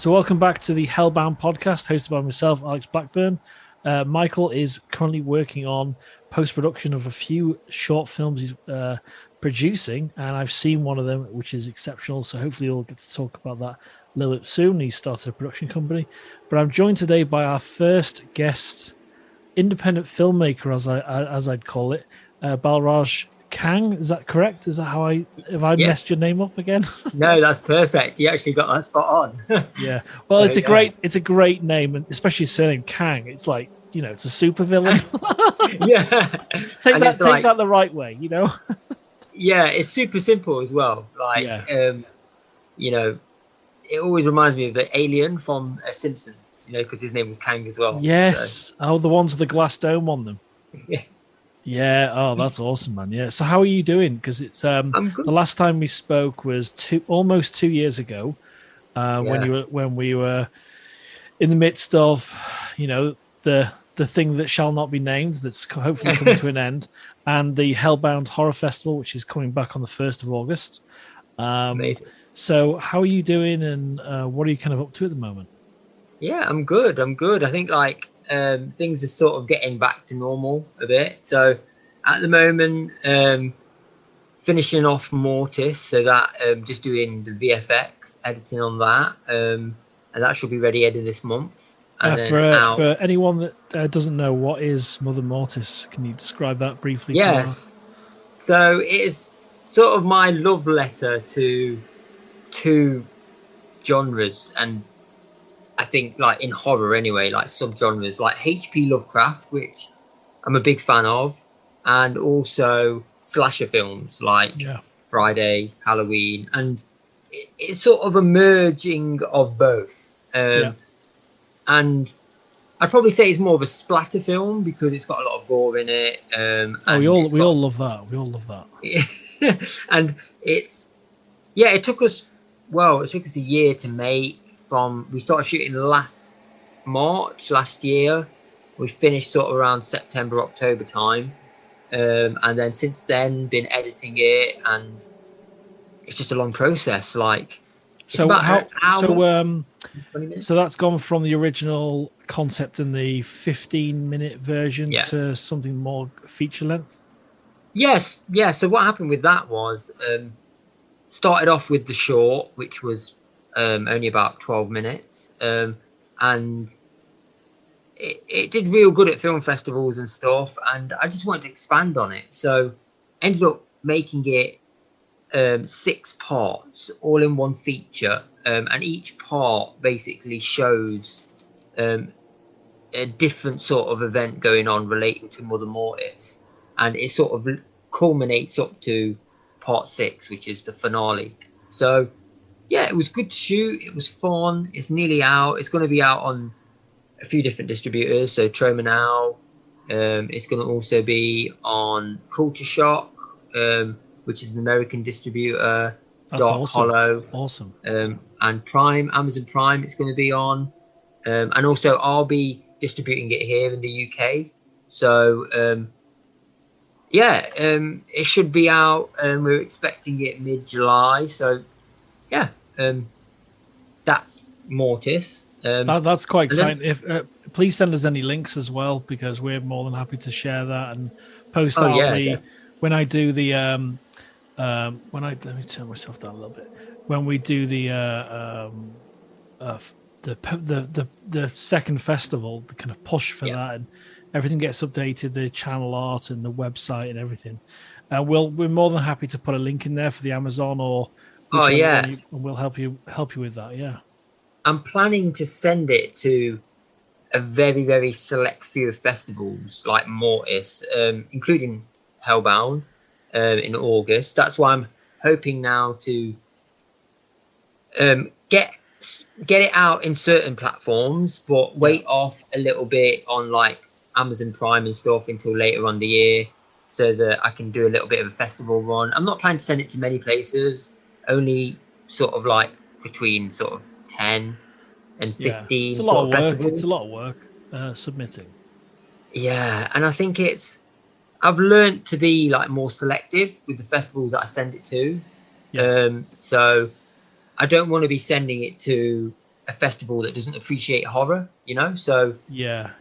So welcome back to the Hellbound Podcast, hosted by myself, Alex Blackburn. Michael is currently working on post-production of a few short films he's producing, and I've seen one of them, which is exceptional, so hopefully we'll get to talk about that a little bit soon. He started a production company. But I'm joined today by our first guest, independent filmmaker, as I'd call it, Balraj Kang. Is that correct? Is that how have I messed your name up again? No, that's perfect. You actually got that spot on. Yeah. Well, so, it's a great name, and especially his surname Kang. It's like, it's a super villain. Yeah. Take that the right way, Yeah, it's super simple as well. It always reminds me of the alien from Simpsons, because his name was Kang as well. Yes. So. The ones with the glass dome on them. Yeah. Yeah. Oh, that's awesome, man. Yeah. So how are you doing? Because it's the last time we spoke was almost 2 years ago, when we were in the midst of, the thing that shall not be named, that's hopefully coming to an end, and the Hellbound Horror Festival, which is coming back on the 1st of August. Amazing. So how are you doing, and what are you kind of up to at the moment? Yeah, I'm good. I think things are sort of getting back to normal a bit. So at the moment, finishing off Mortis, so that just doing the VFX editing on that, and that should be ready end of this month. For anyone that doesn't know, what is Mother Mortis? Can you describe that briefly? Yes. So it's sort of my love letter to two genres, and I think in horror anyway, subgenres like H.P. Lovecraft, which I'm a big fan of, and also slasher films like Friday, Halloween, and it's sort of a merging of both. And I'd probably say it's more of a splatter film because it's got a lot of gore in it. We all love that. We all love that. And it took us a year to make. We started shooting last March last year. We finished sort of around September, October time. And then since then been editing it, and it's just a long process. So that's gone from the original concept in the 15-minute version to something more feature length? Yes. Yeah. So what happened with that was started off with the short, which was only about 12 minutes. And it did real good at film festivals and stuff. And I just wanted to expand on it. So ended up making it 6 parts, all in one feature, and each part basically shows a different sort of event going on relating to Mother Mortis, and it sort of culminates up to part 6, which is the finale. So yeah, it was good to shoot. It was fun. It's nearly out. It's going to be out on a few different distributors. So Troma Now. It's going to also be on Culture Shock, which is an American distributor. That's Dark awesome. Hollow. Awesome. And Prime, Amazon Prime, it's going to be on. And also I'll be distributing it here in the UK. So, it should be out. We're expecting it mid-July. So, yeah, that's Mortis. That's quite exciting. Please send us any links as well, because we're more than happy to share that and post that when I do the let me turn myself down a little bit. When we do the second festival, the kind of push for that, and everything gets updated, the channel art and the website and everything. We're more than happy to put a link in there for the Amazon or and we'll help you with that. Yeah, I'm planning to send it to a very, very select few of festivals like Mortis, including Hellbound, in August. That's why I'm hoping now to get it out in certain platforms, but wait off a little bit on Amazon Prime and stuff until later on the year, so that I can do a little bit of a festival run. I'm not planning to send it to many places, only sort of between sort of 10 and 15. It's a lot of work. Festivals. It's a lot of work submitting. Yeah, and I think I've learned to be more selective with the festivals that I send it to. So I don't want to be sending it to a festival that doesn't appreciate horror, you know. So yeah,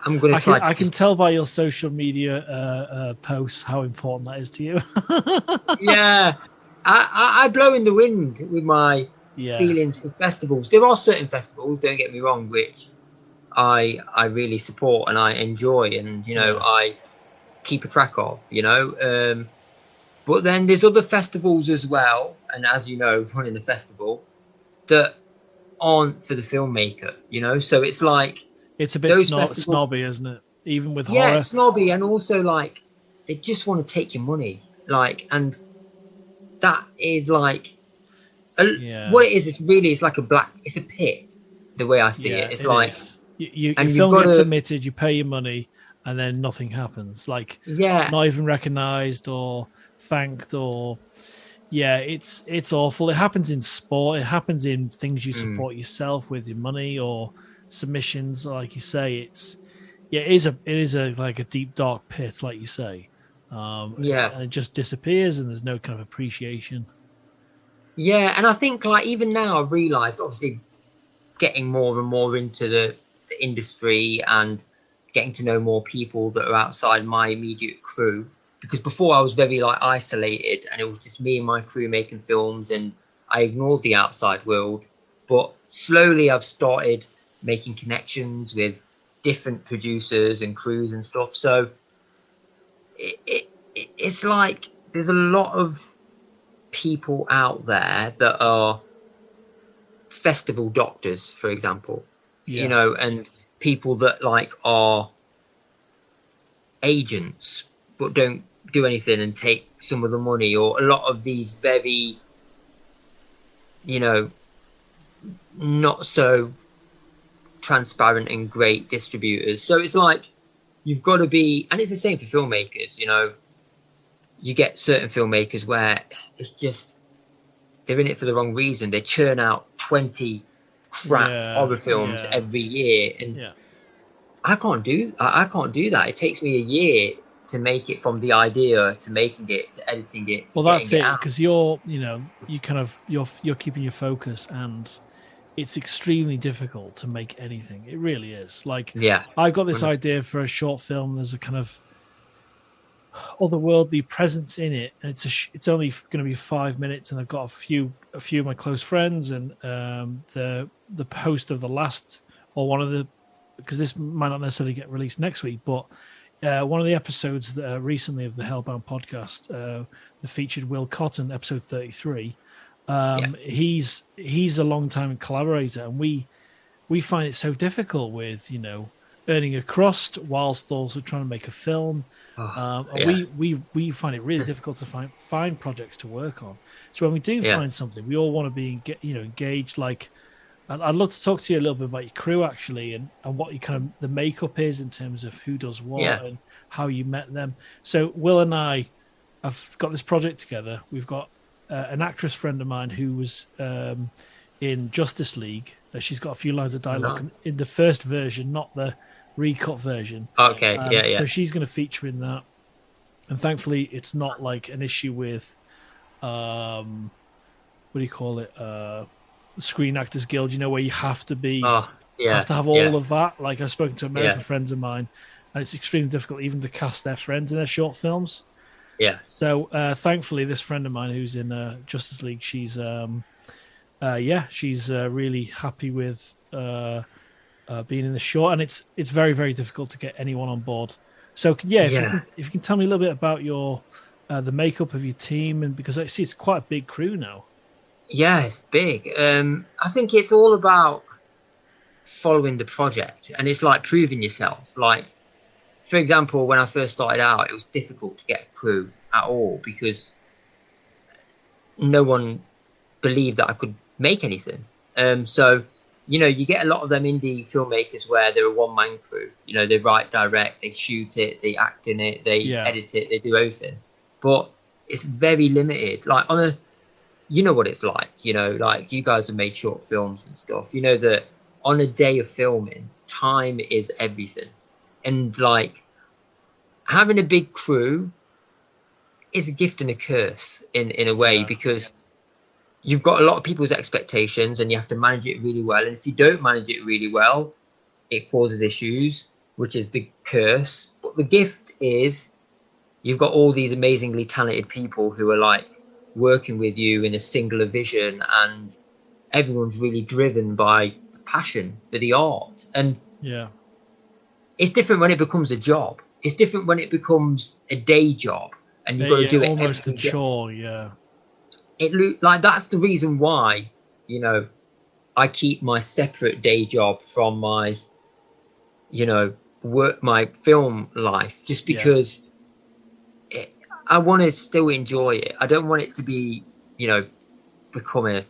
I'm going to try. I can tell by your social media posts how important that is to you. Yeah, I blow in the wind with my feelings for festivals. There are certain festivals, don't get me wrong, which I really support and I enjoy, and you know I keep a track of, you know. But then there's other festivals as well, and as you know, running a festival that aren't for the filmmaker, you know. So it's like it's a bit snobby, isn't it? Even with horror, it's snobby, and also like they just want to take your money, like, and that is like what it is. It's like it's a pit. The way I see it, it's like your film gets submitted, you pay your money, and then nothing happens. Like not even recognised or thanked or it's awful. It happens in sport. It happens in things you support yourself with your money or submissions. Like you say, it is a like a deep dark pit, like you say. And it just disappears, and there's no kind of appreciation. Yeah, and I think like even now I've realised, obviously, getting more and more into the industry and getting to know more people that are outside my immediate crew. Because before I was very like isolated, and it was just me and my crew making films, and I ignored the outside world. But slowly I've started making connections with different producers and crews and stuff. So it's like there's a lot of people out there that are festival doctors, for example, you know, and people that like are agents but don't do anything and take some of the money, or a lot of these very, you know, not so transparent and great distributors. So it's like you've got to be, and it's the same for filmmakers, you know. You get certain filmmakers where it's just they're in it for the wrong reason. They churn out 20 crap horror films every year, and I can't do that. It takes me a year to make it from the idea to making it to editing it. Well, that's it, because you're keeping your focus, and it's extremely difficult to make anything. It really is. Like, I've got this idea for a short film. There's a kind of otherworldly presence in it, and it's only going to be 5 minutes, and I've got a few of my close friends and the host of the last, or one of the, because this might not necessarily get released next week, but one of the episodes that, recently of the Hellbound podcast, that featured Will Cotton, episode 33. He's a long time collaborator, and we find it so difficult with, you know, earning a crust whilst also trying to make a film. We find it really difficult to find projects to work on. So when we do find something, we all want to be engaged. Like, I'd love to talk to you a little bit about your crew, actually, and what you kind of the makeup is in terms of who does what and how you met them. So Will and I have got this project together. We've got an actress friend of mine who was in Justice League. She's got a few lines of dialogue in the first version, not the recut version. So she's going to feature in that, and thankfully it's not like an issue with what do you call it, Screen Actors Guild, you know, where you have to be have to have all of that. Like, I've spoken to American friends of mine, and it's extremely difficult even to cast their friends in their short films. So thankfully this friend of mine who's in Justice League, she's she's really happy with being in the short, and it's very, very difficult to get anyone on board. So if you can tell me a little bit about your the makeup of your team, and because I see it's quite a big crew now. Yeah, it's big. I think it's all about following the project, and it's like proving yourself. Like, for example, when I first started out, it was difficult to get a crew at all because no one believed that I could make anything. So, you know, you get a lot of them indie filmmakers where they're a one-man crew. You know, they write, direct, they shoot it, they act in it, they edit it, they do everything. But it's very limited. Like, you know what it's like, you know, like you guys have made short films and stuff. You know that on a day of filming, time is everything. And like having a big crew is a gift and a curse in a way, because you've got a lot of people's expectations and you have to manage it really well. And if you don't manage it really well, it causes issues, which is the curse. But the gift is you've got all these amazingly talented people who are like working with you in a singular vision, and everyone's really driven by passion for the art. And it's different when it becomes a job. It's different when it becomes a day job and you've got to do it almost a chore. Like that's the reason why, you know, I keep my separate day job from my, you know, my film life, just because I want to still enjoy it. I don't want it to be, you know, become a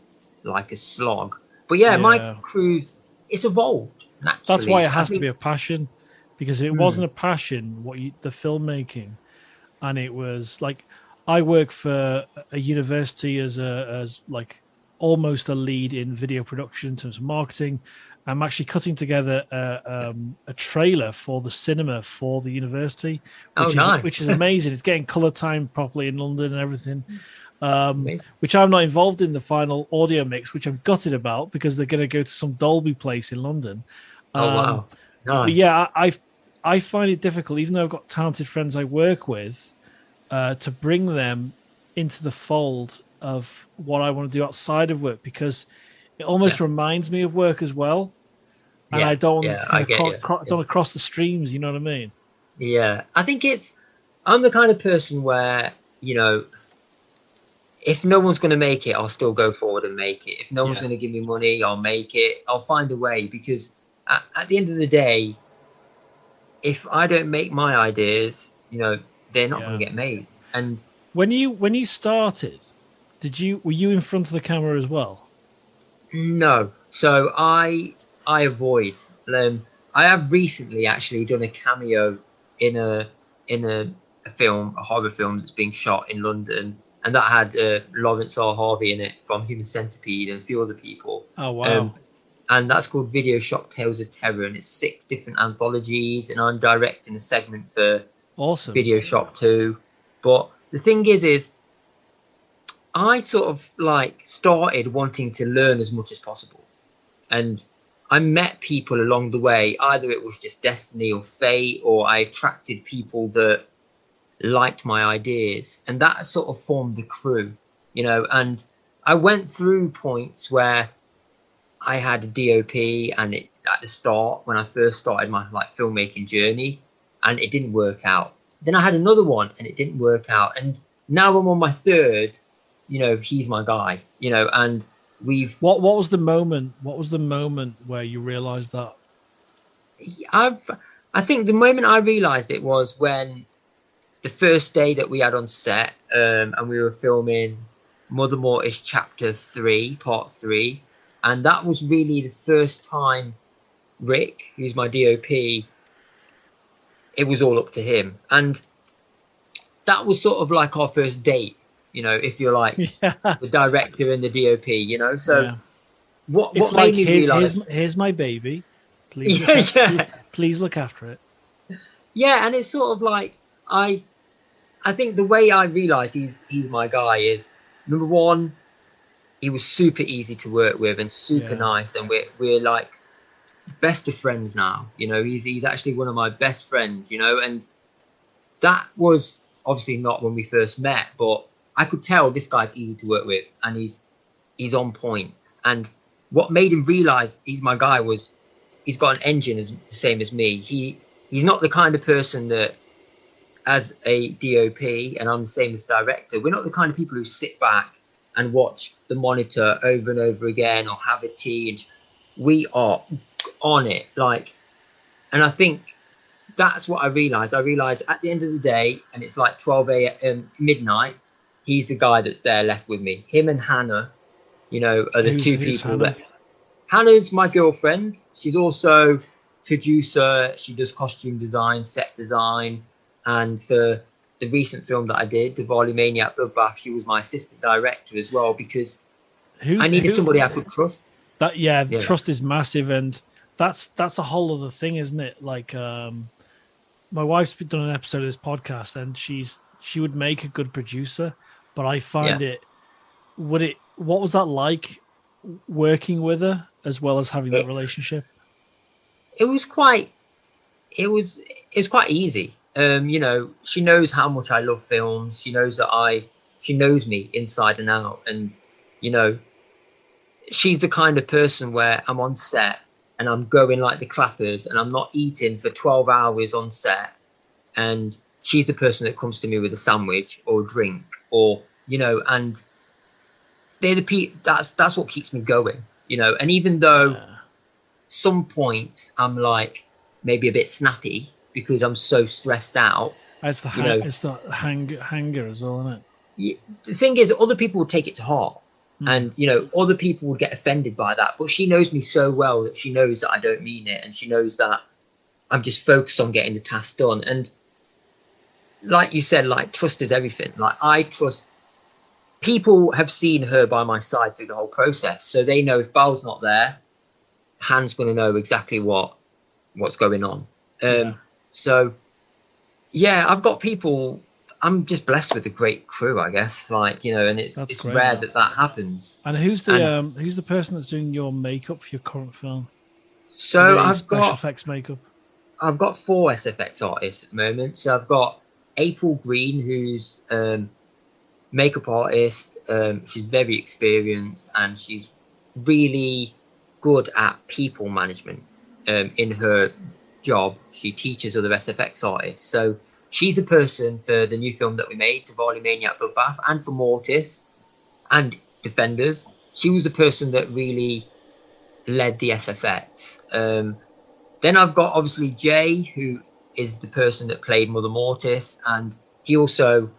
slog. But my cruise, it's evolved naturally. That's why it has to be a passion, because if it wasn't a passion, the filmmaking, and it was like, I work for a university as like almost a lead in video production in terms of marketing. I'm actually cutting together a trailer for the cinema for the university, which is amazing. It's getting color timed properly in London and everything, which I'm not involved in the final audio mix, which I'm gutted about because they're going to go to some Dolby place in London. Wow. Nice. But yeah, I find it difficult, even though I've got talented friends I work with, to bring them into the fold of what I want to do outside of work, because it almost reminds me of work as well. And I don't want to don't cross the streams, you know what I mean? Yeah. I think I'm the kind of person where, you know, if no one's going to make it, I'll still go forward and make it. If no one's going to give me money, I'll make it. I'll find a way, because at the end of the day, if I don't make my ideas, you know, they're not going to get made. And when you started, were you in front of the camera as well? No. So I avoid. I have recently actually done a cameo in a film, a horror film that's being shot in London, and that had Lawrence R. Harvey in it from Human Centipede and a few other people. Oh wow! And that's called Video Shock Tales of Terror, and it's 6 different anthologies, and I'm directing a segment for Video Shock 2. But the thing is I sort of like started wanting to learn as much as possible, and I met people along the way. Either it was just destiny or fate, or I attracted people that liked my ideas, and that sort of formed the crew, you know. And I went through points where I had a DOP, and at the start, when I first started my filmmaking journey, and it didn't work out. Then I had another one, and it didn't work out. And now I'm on my third, you know, he's my guy, you know. And what was the moment? What was the moment where you realized that? I think the moment I realized it was when the first day that we had on set, and we were filming Mother Mortis Chapter 3, Part 3. And that was really the first time Rick, who's my DOP, it was all up to him. And that was sort of like our first date, you know, if you're like the director and the DOP, you know. So what made me realize, here's my baby, please please look after it. Yeah. And it's sort of like, I think the way I realized he's my guy is, number one, he was super easy to work with and super nice, and we're like best of friends now, you know. He's actually one of my best friends, you know. And that was obviously not when we first met, but I could tell this guy's easy to work with, and he's on point. And what made him realize he's my guy was he's got an engine as the same as me. He's not the kind of person that, as a DOP, and I'm the same as director, we're not the kind of people who sit back and watch the monitor over and over again, or have a tea. And we are on it, like. And I think that's what I realized. I realized at the end of the day, and it's like 12 a.m. midnight, he's the guy that's there left with me. Him and Hannah, you know, are the two people that. Hannah's my girlfriend. She's also producer. She does costume design, set design, and for the recent film that I did, Diwali Maniac Bloodbath, she was my assistant director as well, because I needed somebody I could trust. Trust is massive, and that's a whole other thing, isn't it? Like, my wife's done an episode of this podcast, and she would make a good producer, but I find what was that like working with her as well as having that relationship? It was quite easy. You know, she knows how much I love films. She knows she knows me inside and out. And, you know, she's the kind of person where I'm on set and I'm going like the clappers and I'm not eating for 12 hours on set. And she's the person that comes to me with a sandwich or a drink or, you know, and that's what keeps me going, you know. And even though some points I'm like maybe a bit snappy because I'm so stressed out. It's the hanger as well, isn't it? The thing is, other people would take it to heart. And, you know, other people would get offended by that. But she knows me so well that she knows that I don't mean it. And she knows that I'm just focused on getting the task done. And like you said, like, trust is everything. Like, I trust. People have seen her by my side through the whole process. So they know if Bal's not there, Han's going to know exactly what's going on. So, yeah, I've got people. I'm just blessed with a great crew, I guess. Like, you know, and it's great, rare that happens. And who's the person that's doing your makeup for your current film? So I've got special effects makeup. I've got 4 SFX artists at the moment. So I've got April Green, who's makeup artist. She's very experienced and she's really good at people management. In her job, she teaches other SFX artists. So she's the person for the new film that we made, Diwali Maniac Bloodbath, and for Mortis and Defenders. She was the person that really led the SFX. Then I've got obviously Jay, who is the person that played Mother Mortis, and he also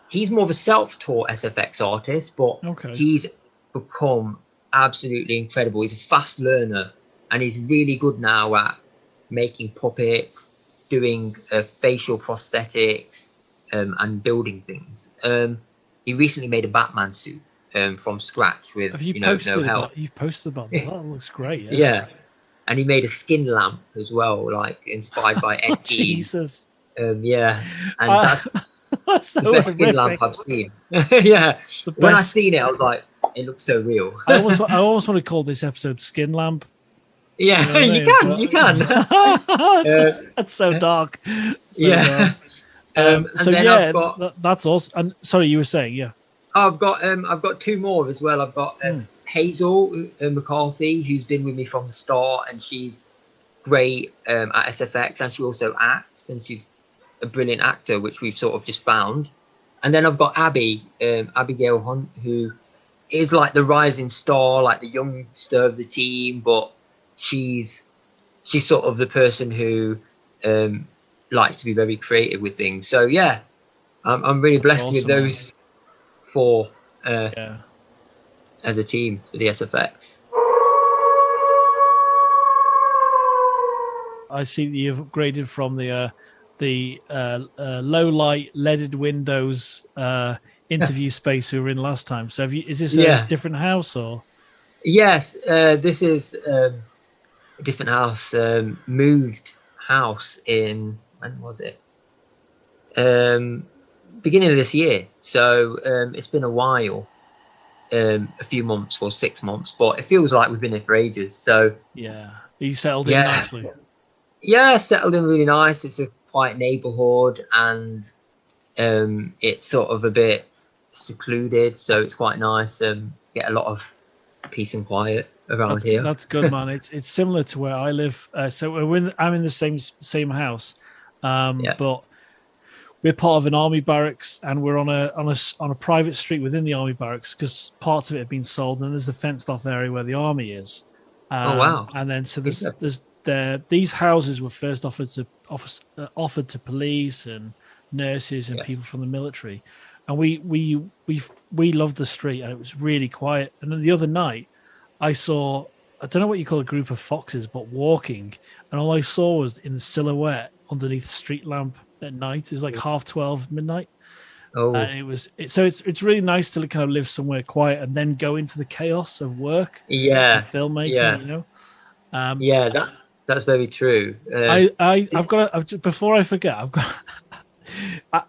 he's more of a self-taught SFX artist, but he's become absolutely incredible. He's a fast learner, and he's really good now at making puppets, doing facial prosthetics, and building things. He recently made a Batman suit from scratch with no help. You've posted about that. That looks great. Yeah. And he made a skin lamp as well, like inspired by Ed Jesus. Yeah, and that's so the best skin lamp I've seen. Yeah, when I seen it, I was like, it looks so real. I almost want to call this episode Skin Lamp. Yeah, you can. That's so dark. Dark. So yeah, that's awesome. And sorry, you were saying, yeah. I've got 2 more as well. I've got Hazel McCarthy, who's been with me from the start, and she's great at SFX, and she also acts, and she's a brilliant actor, which we've sort of just found. And then I've got Abigail Hunt, who is like the rising star, like the youngster of the team, but she's sort of the person who likes to be very creative with things. So yeah, I'm really blessed with those 4 as a team for the SFX. I see that you've upgraded from the low light leaded windows interview space we were in last time. So is this a different house or? Yes, this is a different house. Moved house in, when was it? Beginning of this year. So it's been a while, a few months or 6 months, but it feels like we've been here for ages. So yeah, you settled in nicely. Yeah, settled in really nice. It's a quiet neighborhood, and it's sort of a bit secluded, so it's quite nice. Get a lot of peace and quiet around here. That's good, man. It's similar to where I live. So I'm in the same house, but we're part of an army barracks, and we're on a private street within the army barracks because parts of it have been sold, and there's a fenced off area where the army is. Oh wow! And then so these houses were first offered to police and nurses and people from the military, and we loved the street, and it was really quiet. And then the other night, I saw, I don't know what you call a group of foxes, but walking, and all I saw was in the silhouette underneath a street lamp at night. It was like 12:30 midnight. Oh, and it's really nice to kind of live somewhere quiet and then go into the chaos of work. Yeah, filmmaking. You know. That's very true. Before I forget, I've got.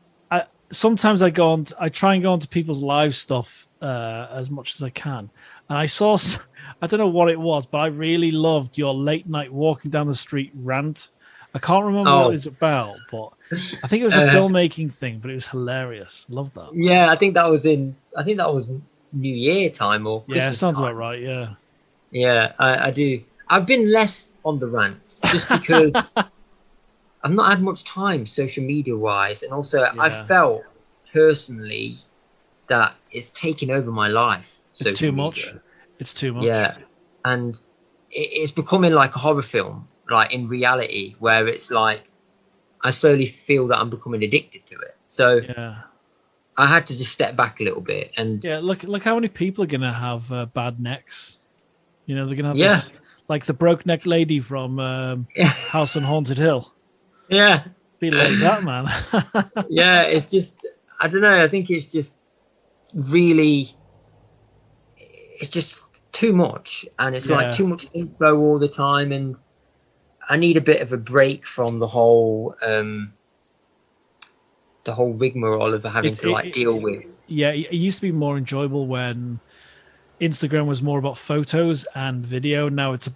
Sometimes I try and go onto people's live stuff as much as I can. And I saw, I don't know what it was, but I really loved your late night walking down the street rant. I can't remember what it was about, but I think it was a filmmaking thing, but it was hilarious. Love that. Yeah, I think that was New Year time or Christmas. Yeah, it sounds time. about right. Yeah. Yeah, I do. I've been less on the rants just because I've not had much time social media wise, and also I felt personally that it's taken over my life. It's too much. It's too much. Yeah, and it's becoming like a horror film, like in reality, where it's like I slowly feel that I'm becoming addicted to it. So I had to just step back a little bit. And look how many people are gonna have bad necks. You know, they're gonna have this, like the broke neck lady from House on Haunted Hill. Yeah, be like that, man. Yeah, it's just, I don't know. I think it's just really, it's just too much, and it's like too much info all the time, and I need a bit of a break from the whole rigmarole of having to deal with. Yeah, it used to be more enjoyable when Instagram was more about photos and video. Now it's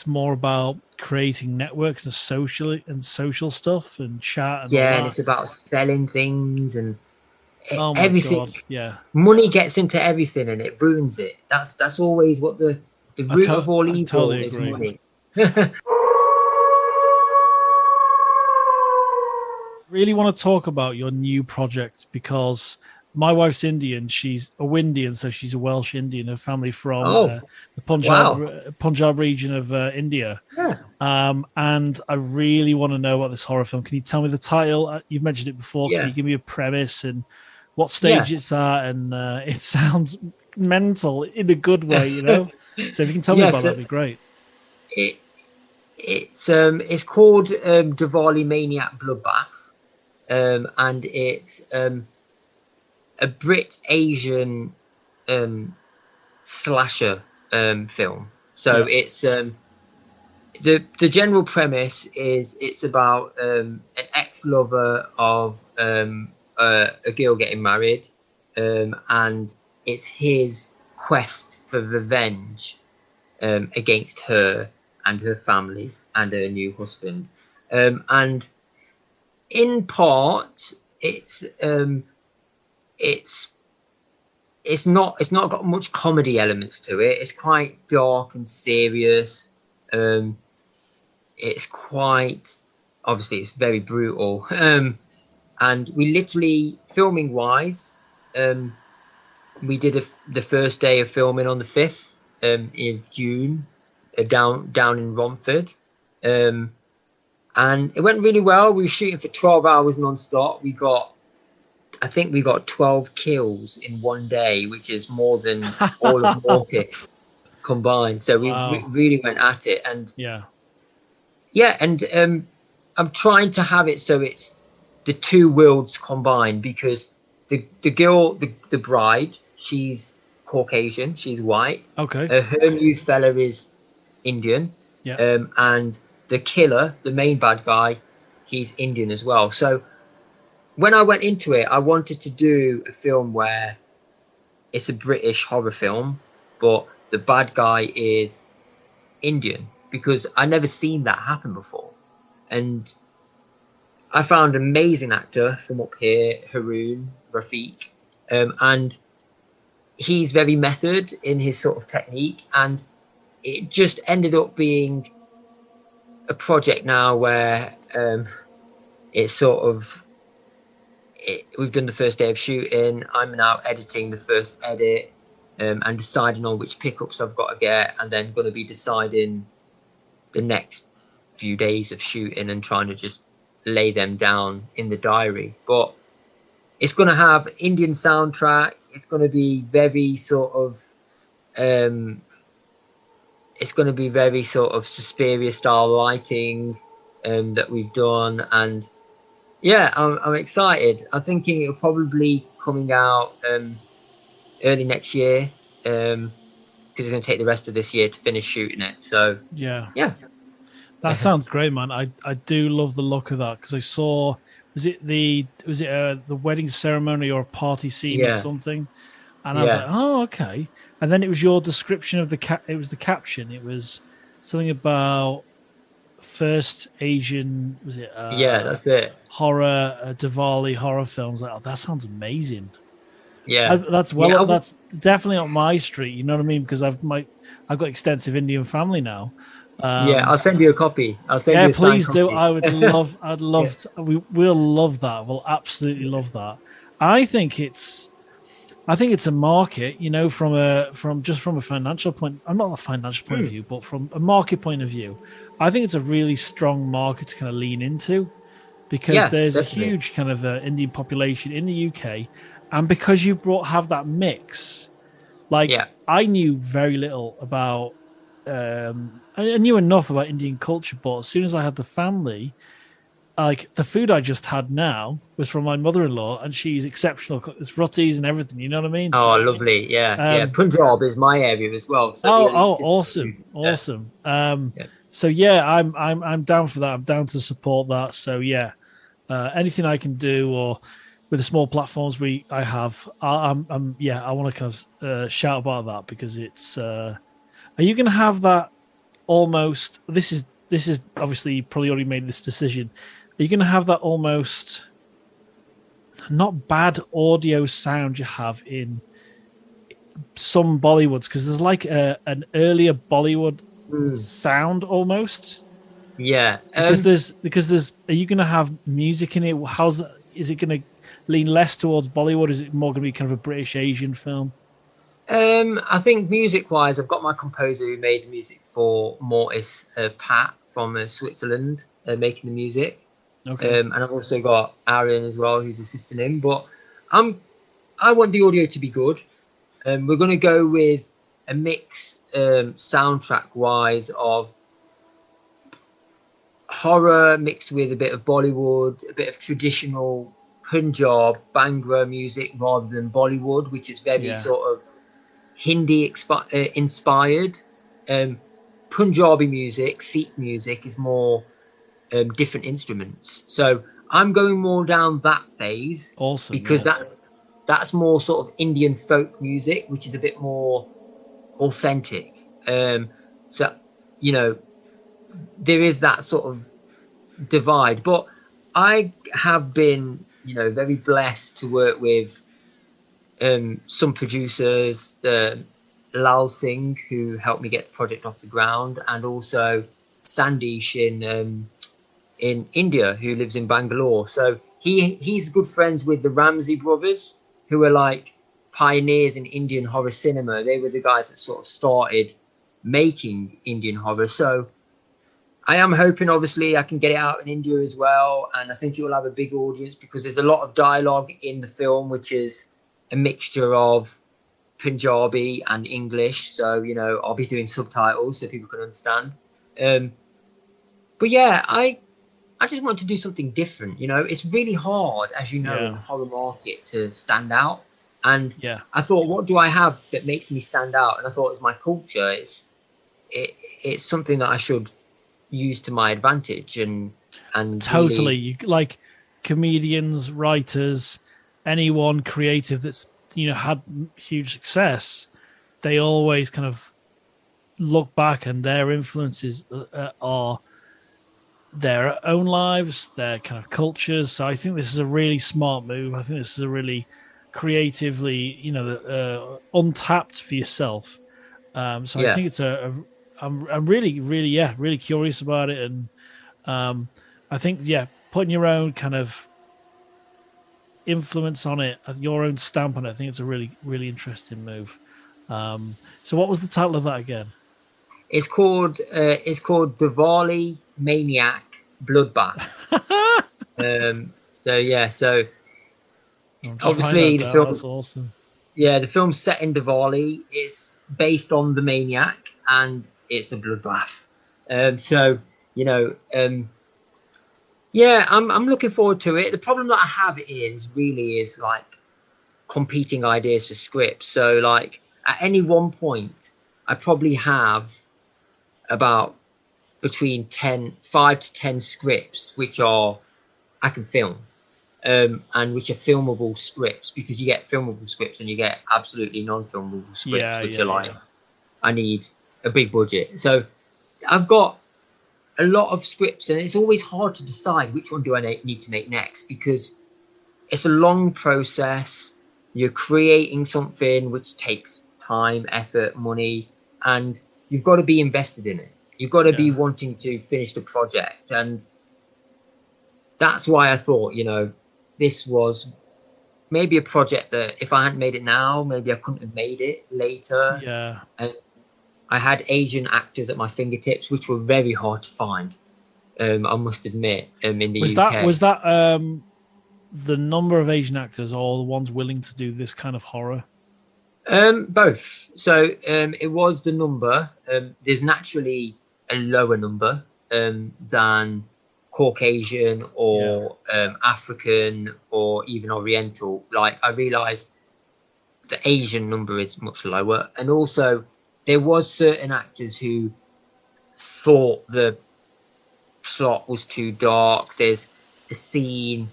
more about creating networks and social stuff and chat. And and it's about selling things and everything. God. Yeah, money gets into everything and it ruins it. That's always what the root of all evil totally is. Money. Really want to talk about your new project because my wife's Indian. She's a Windian, so she's a Welsh Indian. Her family from the Punjab region of India. Yeah. And I really want to know about this horror film. Can you tell me the title? You've mentioned it before. Yeah. Can you give me a premise and what stage it's at? And it sounds mental in a good way, you know. So if you can tell me about that, that'd be great. It's called Diwali Maniac Bloodbath, and it's a Brit Asian slasher film. So it's the general premise is it's about an ex-lover of a girl getting married, and it's his quest for revenge against her and her family and her new husband, and in part it's not got much comedy elements to it. It's quite dark and serious. It's quite, obviously it's very brutal. And we literally, filming wise, we did the first day of filming on the 5th of June down in Romford. And it went really well. We were shooting for 12 hours non-stop. I think we got 12 kills in one day, which is more than all of Mortis combined. So we really went at it. And and I'm trying to have it so it's the two worlds combined, because the girl, the bride, she's Caucasian, she's white. Okay. Her new fella is Indian. Yeah. And the killer, the main bad guy, he's Indian as well. So when I went into it, I wanted to do a film where it's a British horror film, but the bad guy is Indian, because I never seen that happen before. And I found an amazing actor from up here, Haroon Rafiq, and he's very method in his sort of technique, and it just ended up being a project now where it's sort of, we've done the first day of shooting. I'm now editing the first edit and deciding on which pickups I've got to get, and then going to be deciding the next few days of shooting and trying to just lay them down in the diary. But it's going to have Indian soundtrack. It's going to be very sort of Suspiria style lighting that we've done. And yeah, I'm excited. I'm thinking it'll probably coming out early next year, because it's going to take the rest of this year to finish shooting it. So yeah, that sounds great, man. I do love the look of that, because I saw, was it the wedding ceremony or a party scene or something, And I was like, oh, okay. And then it was your description of it was the caption. It was something about first Asian, was it? That's it. Horror, Diwali horror films. Like, oh, that sounds amazing. Yeah, that's definitely up my street. You know what I mean? Because I've got extensive Indian family now. I'll send you a copy. I'll send you a please do. copy. I would love. I'd love. We'll love that. We'll absolutely love that. I think it's a market. You know, from a financial point. I'm not a financial point of view, but from a market point of view, I think it's a really strong market to kind of lean into, because there's definitely a huge kind of Indian population in the UK, and because you have that mix. I knew very little about. I knew enough about Indian culture, but as soon as I had the family, like the food I just had now was from my mother-in-law, and she's exceptional. It's rotis and everything. You know what I mean? Oh, lovely! Yeah. Punjab is my area as well. So awesome. So I'm down for that. I'm down to support that. So anything I can do, or with the small platforms I have, I want to kind of shout about that, because it's. Are you going to have that almost? This is obviously, you probably already made this decision. Are you going to have that almost not bad audio sound you have in some Bollywoods? Because there's like an earlier Bollywood sound almost. Yeah. Because there's. Are you going to have music in it? Is it going to lean less towards Bollywood? Is it more going to be kind of a British Asian film? I think music-wise, I've got my composer who made the music for Mortis, Pat from Switzerland, making the music. Okay. And I've also got Aaron as well, who's assisting him. But I want the audio to be good. We're going to go with a mix, soundtrack-wise, of horror mixed with a bit of Bollywood, a bit of traditional Punjab Bhangra music rather than Bollywood, which is very sort of Hindi inspired. Punjabi music, Sikh music is more different instruments. So I'm going more down that phase. Awesome. Because that's more sort of Indian folk music, which is a bit more authentic. So, you know, there is that sort of divide. But I have been, you know, very blessed to work with some producers, Lal Singh, who helped me get the project off the ground, and also Sandesh in India, who lives in Bangalore. So he's good friends with the Ramsey brothers, who are like pioneers in Indian horror cinema. They were the guys that sort of started making Indian horror. So I am hoping, obviously, I can get it out in India as well, and I think it will have a big audience, because there's a lot of dialogue in the film, which is a mixture of Punjabi and English. So, you know, I'll be doing subtitles so people can understand. But yeah, I just want to do something different. You know, it's really hard, as you know, in the horror market to stand out. And I thought, what do I have that makes me stand out? And I thought it was my culture. It's something that I should use to my advantage. And totally, really... you like comedians, writers, anyone creative that's, you know, had huge success. They always kind of look back, and their influences are their own lives, their kind of cultures. So I think this is a really smart move. I think this is a really creatively, you know, untapped for yourself. I think it's I'm really, really, really curious about it. And I think, putting your own kind of influence on it, your own stamp on it, I think it's a really, really interesting move. So what was the title of that again? It's called Diwali Maniac Bloodbath. So obviously the film. That's awesome. Yeah, the film's set in Diwali. It's based on the Maniac, and it's a bloodbath. I'm looking forward to it. The problem that I have is like competing ideas for scripts. So like at any one point, I probably have about between 5 to 10 scripts, which I can film. and which are filmable scripts, because you get filmable scripts and you get absolutely non-filmable scripts, which are like, I need a big budget. So I've got a lot of scripts, and it's always hard to decide which one do I need to make next, because it's a long process. You're creating something which takes time, effort, money, and you've got to be invested in it. You've got to be wanting to finish the project. And that's why I thought, this was maybe a project that if I hadn't made it now, maybe I couldn't have made it later. Yeah. And I had Asian actors at my fingertips, which were very hard to find. I must admit, in the UK. Was that the number of Asian actors, or the ones willing to do this kind of horror? Both. So it was the number. There's naturally a lower number than Caucasian or African or even Oriental. Like, I realized the Asian number is much lower. And also there was certain actors who thought the plot was too dark. There's a scene,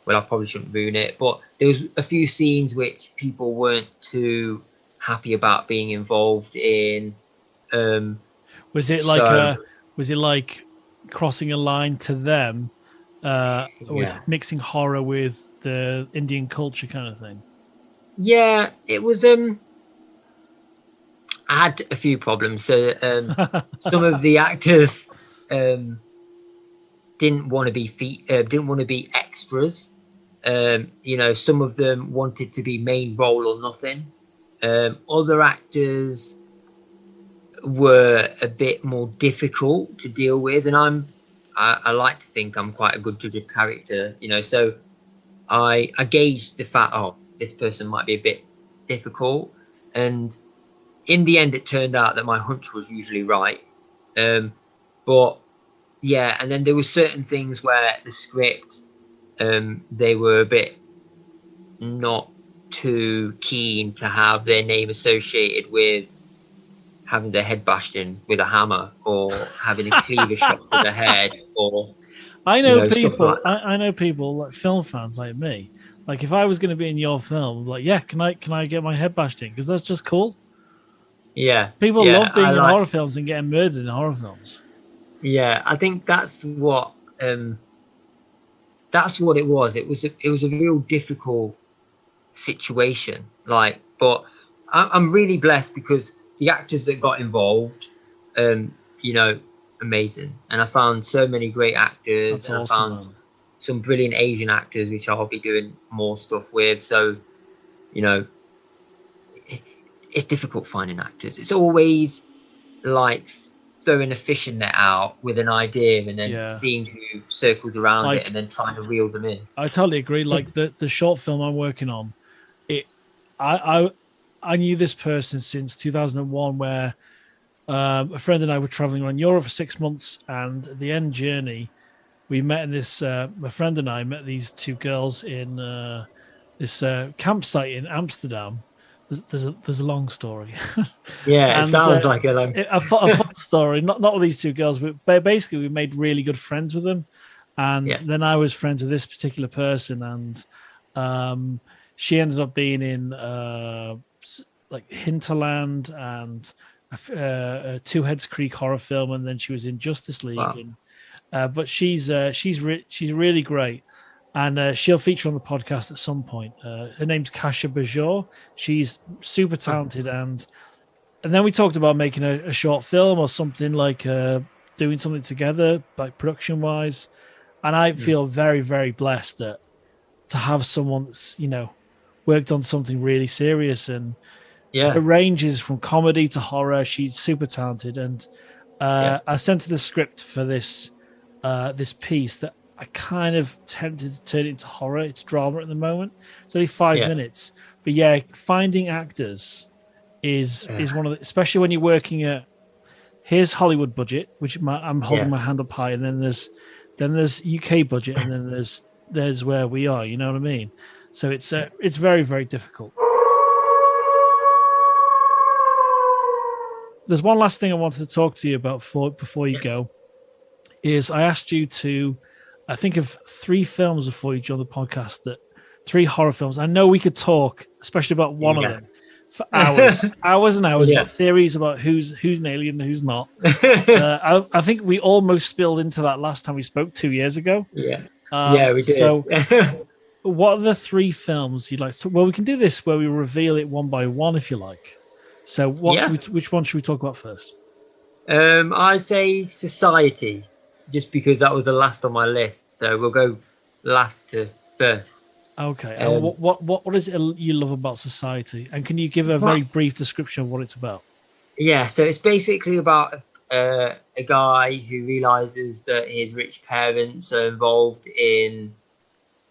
well, I probably shouldn't ruin it, but there was a few scenes which people weren't too happy about being involved in. Was it like crossing a line to them with mixing horror with the Indian culture kind of thing? Yeah, it was. I had a few problems. So some of the actors didn't want to be extras. Some of them wanted to be main role or nothing. Other actors were a bit more difficult to deal with, and I like to think I'm quite a good judge of character, so I gauged the fact, this person might be a bit difficult, and in the end it turned out that my hunch was usually right. But yeah, and then there were certain things where the script, they were a bit not too keen to have their name associated with having their head bashed in with a hammer, or having a cleaver shot to the head, or I know people. I know people like film fans like me. Like, if I was going to be in your film, like, can I get my head bashed in? Because that's just cool. Yeah, people love being in horror films and getting murdered in horror films. Yeah, I think that's what it was. It was a real difficult situation. But I'm really blessed because the actors that got involved, amazing. And I found so many great actors. That's and awesome, I found some brilliant Asian actors, which I'll be doing more stuff with. So, it's difficult finding actors. It's always like throwing a fishing net out with an idea and then seeing who circles around it and then trying to reel them in. I totally agree. Like the short film I'm working on, I knew this person since 2001, where a friend and I were traveling around Europe for 6 months, and at the end journey, we met in this. My friend and I met these two girls in this campsite in Amsterdam. There's a long story. Yeah, it sounds like a fun story. Not with these two girls, but basically we made really good friends with them, and then I was friends with this particular person, and she ended up being in like Hinterland and a Two Heads Creek horror film, and then she was in Justice League. Wow. But she's really great, and she'll feature on the podcast at some point. Her name's Kasha Bajor. She's super talented, and then we talked about making a short film or something, like doing something together, like production wise. And I feel very, very blessed to have someone that's worked on something really serious, and her range is from comedy to horror. She's super talented, and I sent her the script for this piece that I kind of tempted to turn it into horror. It's drama at the moment. It's only 5 minutes, but finding actors is one of the, especially when you're working at, here's Hollywood budget, which I'm holding my hand up high, and then there's UK budget, and then there's where we are. You know what I mean? So it's very, very difficult. There's one last thing I wanted to talk to you about before you go. Is I asked you to I think of 3 films before you joined the podcast, that 3 horror films. I know we could talk, especially about one of them, for hours, hours and hours, about theories about who's an alien and who's not. I think we almost spilled into that last time we spoke 2 years ago. Yeah, we did. So, what are the 3 films you'd like? So, well, we can do this where we reveal it one by one if you like. So, which one should we talk about first? I say Society, just because that was the last on my list. So we'll go last to first. Okay. And what is it you love about Society? And can you give a very brief description of what it's about? Yeah. So it's basically about a guy who realizes that his rich parents are involved in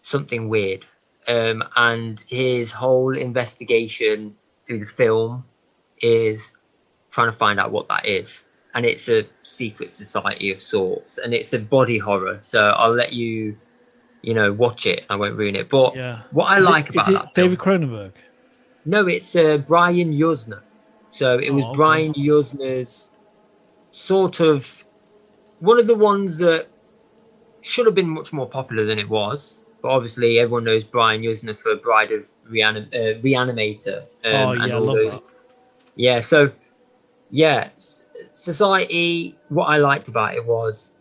something weird, and his whole investigation through the film is trying to find out what that is. And it's a secret society of sorts, and it's a body horror. So I'll let you watch it. I won't ruin it. But what I like about that, David Cronenberg? No, it's Brian Yuzna. So it was Brian Yuzna's sort of one of the ones that should have been much more popular than it was. But obviously, everyone knows Brian Yuzna for Bride of Reanimator. I love that. Yeah, so Society, what I liked about it was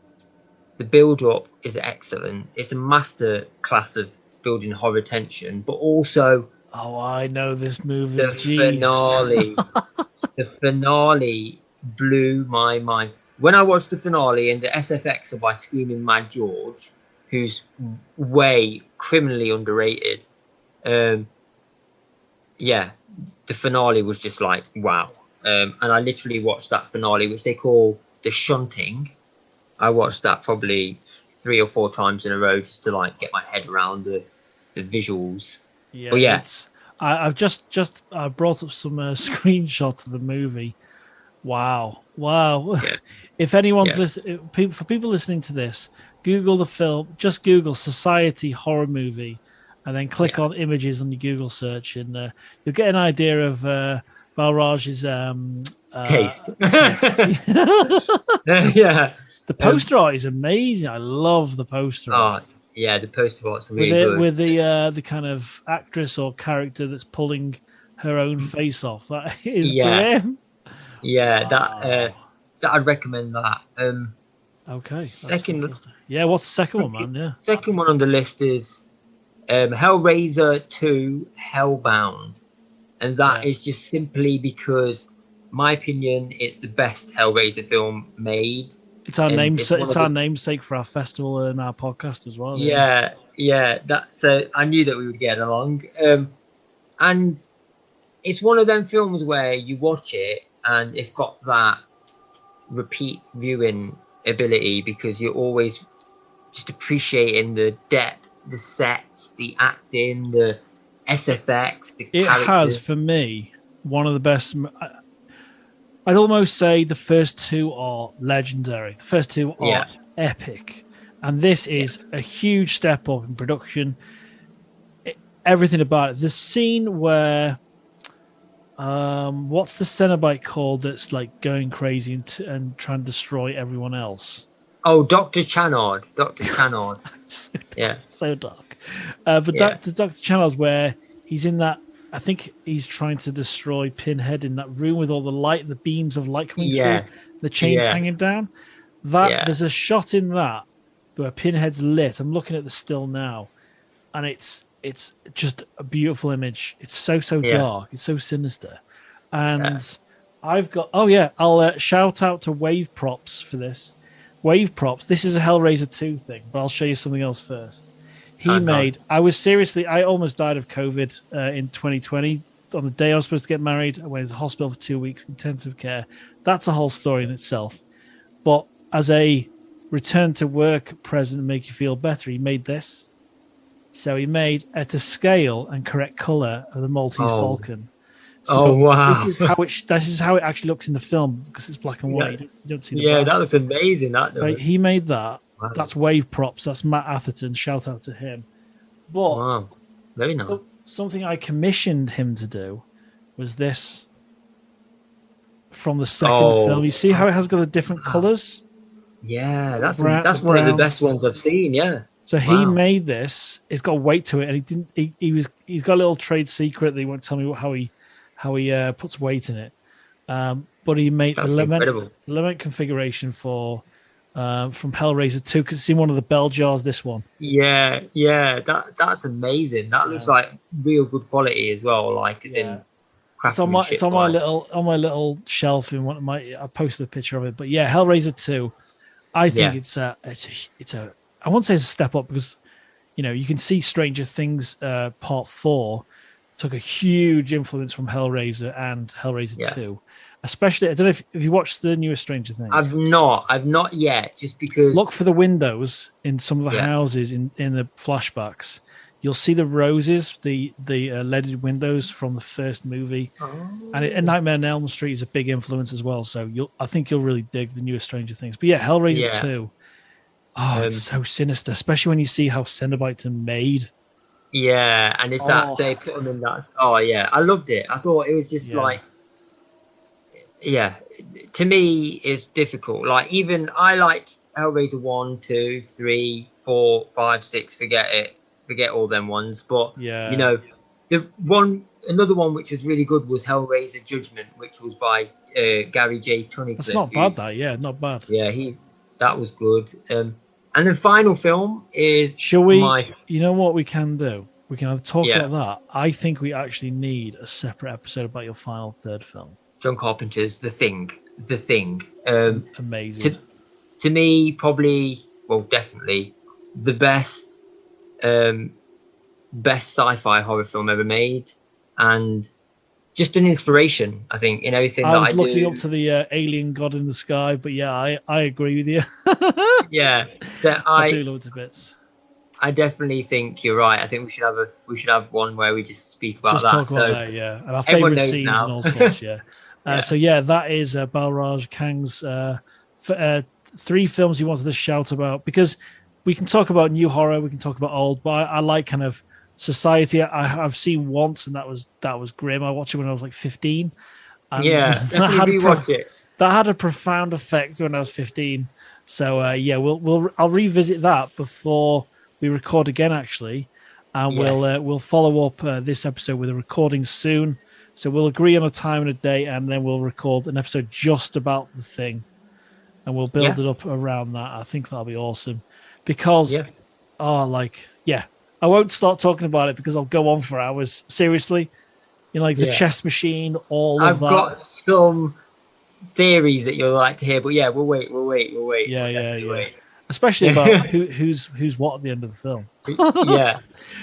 the build-up is excellent. It's a master class of building horror tension, but also... Oh, I know this movie. The finale blew my mind. When I watched the finale and the SFX by Screaming Mad George, who's way criminally underrated, the finale was just like, wow. And I literally watched that finale, which they call the shunting. I watched that probably 3 or 4 times in a row just to like get my head around the visuals. Yeah, but I've just brought up some screenshots of the movie. Wow. Yeah. If anyone's listening, for people listening to this, Google the film. Just Google Society horror movie, and then click on images on your Google search, and you'll get an idea of Balraj's taste. The poster art is amazing. I love the poster art. Yeah, the poster art's really good. With the kind of actress or character that's pulling her own face off. That is grim. Yeah, that I'd recommend that. Okay. Second, what's the second one, man? Yeah. Second one on the list is Hellraiser 2 Hellbound. And that is just simply because, my opinion, it's the best Hellraiser film made. It's our namesake for our festival and our podcast as well. Yeah. I knew that we would get along. And it's one of them films where you watch it and it's got that repeat viewing ability because you're always just appreciating the depth, the sets, the acting, the SFX, the characters. It has, for me, one of the best. I'd almost say the first 2 are legendary. The first 2 are epic. And this is a huge step up in production. Everything about it. The scene where... what's the Cenobite called that's like going crazy and trying to destroy everyone else? Oh, Dr. Channard. So dark. Dr. Channard's where he's in that. I think he's trying to destroy Pinhead in that room with all the light, the beams of light coming through, the chains hanging down. There's a shot in that where Pinhead's lit. I'm looking at the still now, and it's just a beautiful image. It's so dark. It's so sinister, and I've got. I'll shout out to Wave Props for this. Wave Props. This is a Hellraiser 2 thing, but I'll show you something else first. I almost died of COVID in 2020. On the day I was supposed to get married, I went into the hospital for 2 weeks, intensive care. That's a whole story in itself. But as a return to work present to make you feel better, he made this. So he made at a scale and correct color of the Maltese Falcon. So wow! This is how it actually looks in the film because it's black and white. You don't see the black. That looks amazing. Right, he made that. Wow. That's Wave Props. That's Matt Atherton. Shout out to him. But very nice. Something I commissioned him to do was this from the second film. You see how it has got the different colors? Yeah, that's one of the best ones I've seen. Yeah. So he made this. It's got weight to it, and he didn't. He's got a little trade secret that he won't tell me how he puts weight in it. But he made the lament configuration for from Hellraiser 2, because it's in one of the bell jars. This one. Yeah, that's amazing. That looks like real good quality as well. Like it's in. It's on my little shelf in one of my. I posted a picture of it, but yeah, Hellraiser 2. I think it's a I won't say it's a step up, because you can see Stranger Things Part 4 took a huge influence from Hellraiser and Hellraiser 2. Especially, I don't know if you watched the newest Stranger Things. I've not yet, just because. Look for the windows in some of the houses in the flashbacks. You'll see the roses, the leaded windows from the first movie, and Nightmare on Elm Street is a big influence as well. So I think you'll really dig the newest Stranger Things. But yeah, Hellraiser 2. Oh, it's so sinister, especially when you see how Cenobites are made. Yeah, and it's that they put them in that. Oh yeah, I loved it. I thought it was just to me, it's difficult. Like, even I liked Hellraiser 1, 2, 3, 4, 5, 6. Forget all them ones. But another one which was really good was Hellraiser Judgment, which was by Gary J. Tunnicliffe. That's not bad. Not bad. Yeah, that was good. And the final film is. Shall we? You know what we can do? We can either talk about that. I think we actually need a separate episode about your final third film. John Carpenter's The Thing. Amazing. To me, probably, definitely the best sci-fi horror film ever made, and just an inspiration, I think, in everything I was looking up to the alien god in the sky, but I agree with you. Yeah, I do love it to bits. I definitely think you're right. I think we should have one where we just speak about that. Talk about that, and our favorite scenes now. And all sorts. So that is Balraj Kang's 3 films he wanted to shout about, because we can talk about new horror, we can talk about old, but I like kind of society. I've seen once, and that was grim. I watched it when I was like 15. And that had a profound effect when I was 15. So I'll revisit that before we record again, actually, and we'll follow up this episode with a recording soon. So we'll agree on a time and a date, and then we'll record an episode just about The Thing, and we'll build it up around that. I think that'll be awesome, because I won't start talking about it because I'll go on for hours. Seriously, the chess machine, I've got some theories that you'll like to hear, but we'll wait. Yeah. Especially about who's what at the end of the film.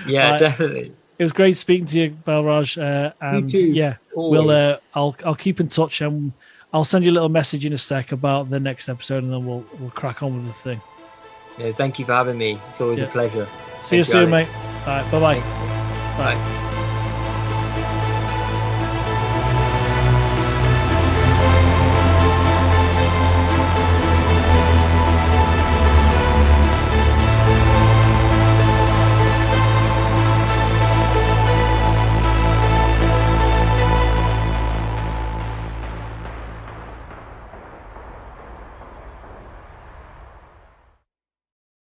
Definitely. It was great speaking to you, Balraj, and I'll keep in touch, and I'll send you a little message in a sec about the next episode, and then we'll crack on with The Thing. Yeah, thank you for having me. It's always a pleasure. See you soon, mate. All right, bye-bye. Bye.